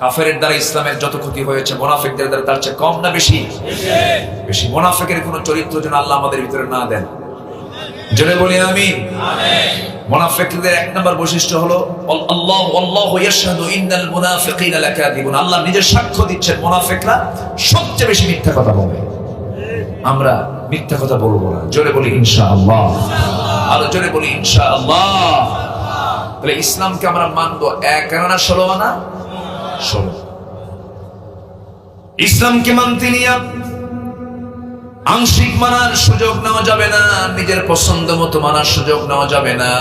কাফেরের দ্বারা ইসলামের যত ক্ষতি হয়েছে মুনাফিকদের দ্বারা তার চেয়ে কম না বেশি? বেশি। মুনাফিকের কোনো চরিত্র যেন আল্লাহ আমাদের ভিতরে না দেন। জোরে বলি আমিন। মুনাফিকদের এক নম্বর বৈশিষ্ট্য হলো আল্লাহু ইয়াশহাদু ইন্নাল মুনাফিকিনা লাকাযিবুন। আল্লাহ নিজে সাক্ষ্য দিচ্ছেন মুনাফিকরা সবচেয়ে বেশি মিথ্যা কথা বলে। আমরা মিথ্যা কথা বলবো না। জোরে বলি ইনশাআল্লাহ। আরো জোরে বলি ইনশাআল্লাহ। তাহলে ইসলামকে আমরা মানবো 1 আনা 16 আনা 16। ইসলামকে মানতে নিয়ে আংশিক মানার সুযোগ নেওয়া যাবে না, নিজের পছন্দ মতো মানার সুযোগ নেওয়া যাবে না।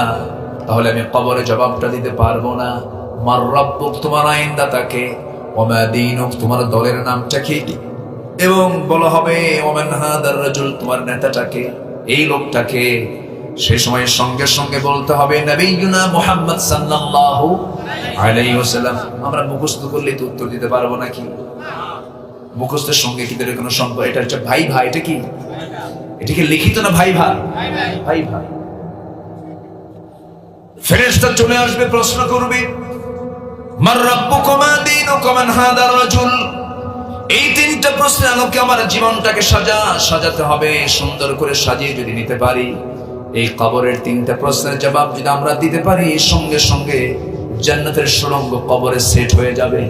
তাহলে আমি কবরে জবাবটা দিতে পারবো না। মার রাব্বুক, তোমার আইনদাতাকে, ওয়া মা দীনুক, তোমার দলের নামটা কি, এবং বলা হবে ওমান হাদার রাজুল, তোমার নেতাটাকে, এই লোকটাকে। সেই সময় সঙ্গে সঙ্গে বলতে হবে নবিয়ুনা মুহাম্মদ সাল্লাল্লাহু আলাইহি ওয়াসাল্লাম। আমরা মুখস্থ করলে তো উত্তর দিতে পারবো নাকি? মুখস্থের সঙ্গে কি এর কোনো সম্পর্ক? এটা হচ্ছে ভাই ভাই। এটা কি? এটা কি লিখিত না ভাই ভাই? ভাই ভাই। ফেরেশতা চলে আসবে, প্রশ্ন করবে মার রাব্বুকুম মা দীনুকুম মান হাদার রাজুল। এই 3টা প্রশ্নের আলোকে আমার জীবনটাকে সাজাতে হবে। সুন্দর করে সাজিয়ে যদি নিতে পারি, এই কবরের 3টা প্রশ্নের জবাব যদি আমরা দিতে পারি, সঙ্গে সঙ্গে জান্নাতের সুড়ঙ্গ কবরে সেট হয়ে যাবে,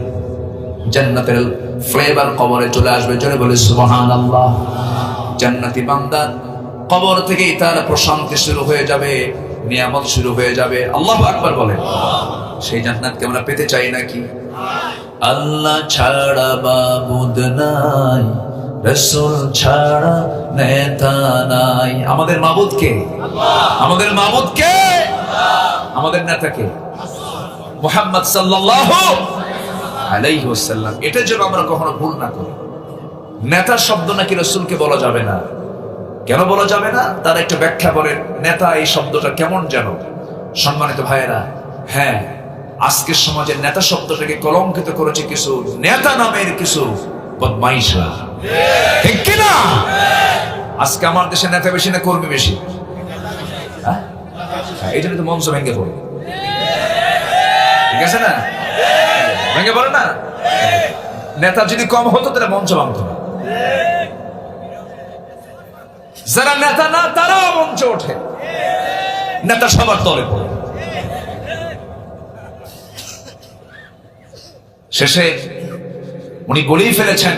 জান্নাতের ফ্লেভার কবরে চলে আসবে। জোরে বলে সুবহানাল্লাহ। জান্নাতি বান্দা কবর থেকেই তার প্রশান্তি শুরু হয়ে যাবে, নিয়ামত শুরু হয়ে যাবে। আল্লাহু আকবার বলে। সেই জান্নাতকে আমরা পেতে চাই নাকি? আল্লাহ ছাড়া মাবুদ নাই, রাসূল ছাড়া নেতা নাই। আমাদের মাবুদ কে? আমাদের মাবুদ কে? আমাদের নেতা কে? মুহাম্মদ সাল্লাল্লাহু আলাইহি ওয়াসাল্লাম। এটা যেন আমরা কখনো ভুল না করি। নেতা শব্দ নাকি রাসূলকে বলা যাবে না। কেন বলা যাবে না? তার একটা ব্যাখ্যা করেন। নেতা এই শব্দটা কেমন যেন। সম্মানিত ভাইয়েরা, হ্যাঁ, আজকের সমাজের নেতা শব্দটাকে কলঙ্কিত করেছে কিছু নেতা নামের কিছু বদমাইশরা, ঠিক কি না? আজকে আমার দেশে নেতা বেশি না কর্মী বেশি? এই জন্য তো মঞ্চ ভেঙে পড়ে, ঠিক আছে না? ভেঙে পড়ে না? নেতা যদি কম হতো তাহলে মঞ্চ ভাঙত না। যারা নেতা না তারাও মঞ্চে ওঠে, নেতা সবার তলে পড়ে। শেষে উনি বলেই ফেলেছেন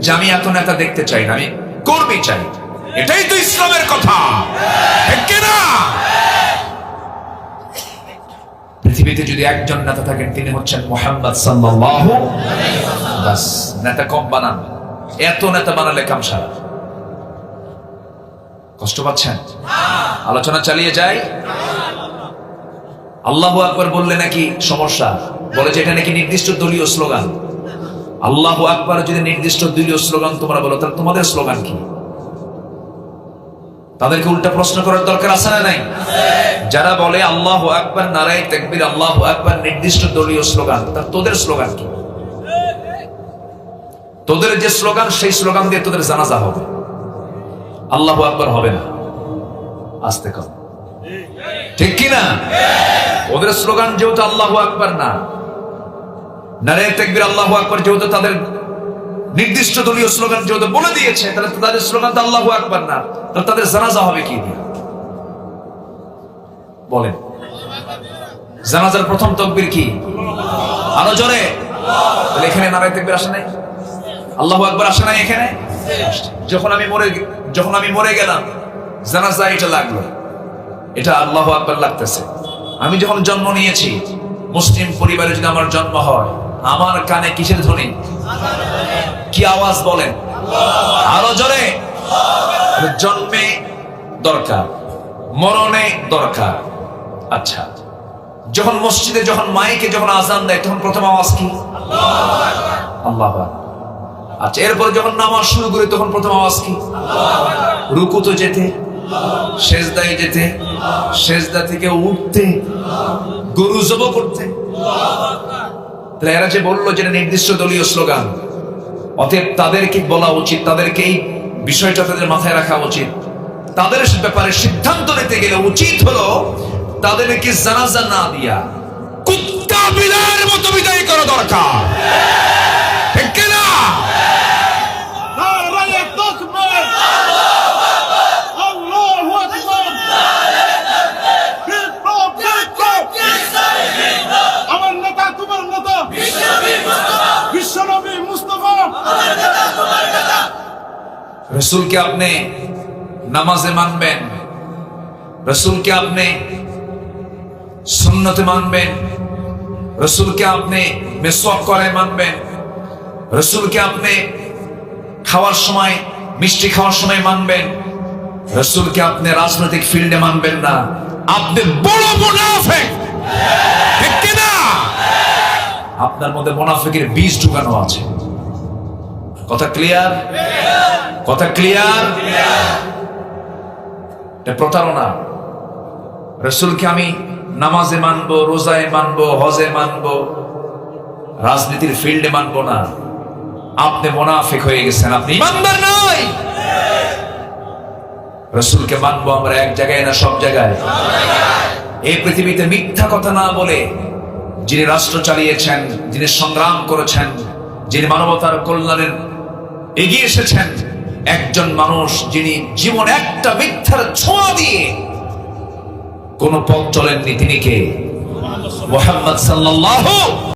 যে আমি এত নেতা দেখতে চাই না, আমি কর্মী চাই। এটাই তো ইসলামের কথা, ঠিক না? পৃথিবীতে যদি একজন নেতা থাকেন তিনি হচ্ছেন মুহাম্মদ সাল্লাল্লাহু আলাইহি ওয়াসাল্লাম। বাস, নেতা কম বানান, এত নেতা বানালে কামসারা। কষ্ট পাচ্ছেন? আলোচনা চালিয়ে যাই। আল্লাহু আকবার বললে নাকি সমস্যা? বলে যে এটা নাকি নির্দিষ্ট দলীয় স্লোগান। আল্লাহু আকবার যদি নির্দিষ্ট দলীয় স্লোগান তোমরা বলো, তাহলে তোমাদের স্লোগান কি? তাদেরকে উল্টা প্রশ্ন করার দরকার আছে না নাই? যারা বলে আল্লাহু আকবার, নারায়ে তাকবীর, আল্লাহু আকবার নির্দিষ্ট দলীয় স্লোগান, তা তোদের স্লোগান কি? তোদের যে স্লোগান সেই স্লোগান দিয়ে তোদের জানাজা হবে, আল্লাহু আকবার হবে না। আস্তে কর, ঠিক কি না? ওদের স্লোগান যেহেতু আল্লাহু আকবার না, নারায়ে তাকবীর, আল্লাহু আকবার যেহেতু তাদের নির্দিষ্ট দলীয় স্লোগান যেহেতু বলে দিয়েছে, তাহলে তাদের স্লোগান তো আল্লাহু আকবার না, তাহলে তাদের জানাজা হবে কি দিয়ে? বলেন, জানাজার প্রথম তাকবীর কি? আরো জোরে। তাহলে এখানে নারায়ে তাকবীর আসে নাই, আল্লাহু আকবার আসে নাই এখানে? যখন আমি মরে গেলাম, জানাজা এটা লাগলো, এটা আল্লাহু আকবার লাগতেছে। আমি যখন জন্ম নিয়েছি, মুসলিম পরিবারে যদি আমার জন্ম হয়, আমার কানে কিসের ধ্বনি? কি আওয়াজ? বলেন আরো জোরে। জন্মে দরকার, মরণে দরকার। আচ্ছা, যখন মসজিদে যখন মাইকে যখন আযান দেয় তখন প্রথম আওয়াজ কি? আল্লাহু আকবার। আচ্ছা, এরপর যখন নামাজ শুরু করি তখন প্রথম আওয়াজ কি? রুকুতে যেতে, সেজদায় যেতে, সেজদা থেকে উঠতে, গরু জবাই করতে। তাহলে এরা যে বললো যে নির্দিষ্ট দলীয় স্লোগান, অতএব তাদেরকে বলা উচিত, তাদেরকে এই বিষয়টা তাদের মাথায় রাখা উচিত। তাদের ব্যাপারে সিদ্ধান্ত নিতে গেলে উচিত হলো তাদেরকে জানাজা না দিয়া কুত্তা বিলার মতো বিদায় করা দরকার। রসুলকে আপনি নামাজে মানবেন, রসুলকে আপনি সুন্নতে মানবেন, রসুলকে আপনি মিসওয়াক করে মানবেন, রসুলকে আপনি খাওয়ার সময় মিষ্টি খাওয়ার সময় মানবেন, রসুলকে আপনি রাজনৈতিক ফিল্ডে মানবেন না, আপনি বড় মুনাফিক। ঠিক কি না? আপনার মধ্যে মুনাফিকের বীজ ঢুকানো আছে। কথা ক্লিয়ার? কথা ক্লিয়ার? এটা প্রতারণা। রসুলকে আমি নামাজে মানবো, রোজায় মানবো, হজে মানবো, রাজনীতির ফিল্ডে মানবো না, আপনি মুনাফিক হয়ে গেছেন, আপনি ইমানদার নয়। রসুলকে মানবো আমরা এক জায়গায় না সব জায়গায়। এই পৃথিবীতে মিথ্যা কথা না বলে যিনি রাষ্ট্র চালিয়েছেন, যিনি সংগ্রাম করেছেন, যিনি মানবতার কল্যাণের এগিয়ে এসেছেন, একজন মানুষ যিনি জীবন একটা মিথ্যার ছোঁয়া দিয়ে কোন পথ চলেননি, তিনি কে? মুহাম্মদ সাল্লাল্লাহু